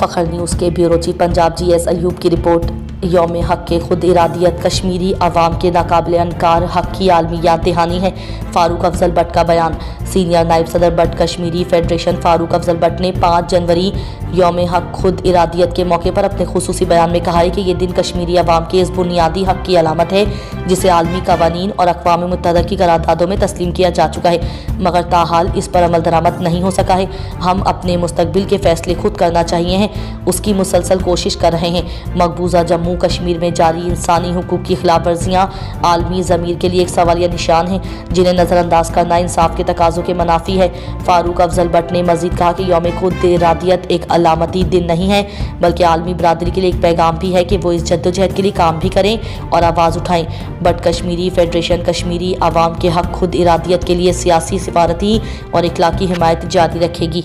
फखर news के bureau chief Punjab GS Ayub की report. यौम हक के खुद इरादियत कश्मीरी अवाम के नाकाबिल अनकार हक की आलमी याद दहानी है। फारूक अफजल भट्ट का बयान। सीनियर नायब सदर भट्ट कश्मीरी फेडरेशन फारूक अफजल भट्ट ने 5 जनवरी यौम हक खुद इरादियत के मौके पर अपने खुसूसी बयान में कहा है कि ये दिन कश्मीरी अवाम के इस बुनियादी हक की अलामत है जिसे आलमी कवानीन और अक़वाम मुत्तहदा की करारदादों में तस्लीम किया जा चुका है, मगर ताहाल इस पर अमल दरामद नहीं हो सका है। हम अपने मुस्तकबिल के फैसले खुद करना चाहिए हैं, उसकी मुसलसल कोशिश कर रहे हैं। मकबूजा जम्मू कश्मीर में जारी इंसानी हुकूक की खिलाफ वर्जियाँ आलमी ज़मीर के लिए एक सवालिया निशान हैं जिन्हें नज़रअंदाज करना इंसाफ के तकाज़ों के मनाफी है। फारूक अफजल भट्ट ने मजीद कहा कि यौम खुद इरादियत एक अलामती दिन नहीं है बल्कि आलमी बरादरी के लिए एक पैगाम भी है कि वो इस जद्दोजहद के लिए काम भी करें और आवाज़ उठाएं। बट कश्मीरी फेडरेशन कश्मीरी अवाम के हक खुद इरादियत के लिए सियासी, सिफारती और इखलाकी हिमायत जारी रखेगी।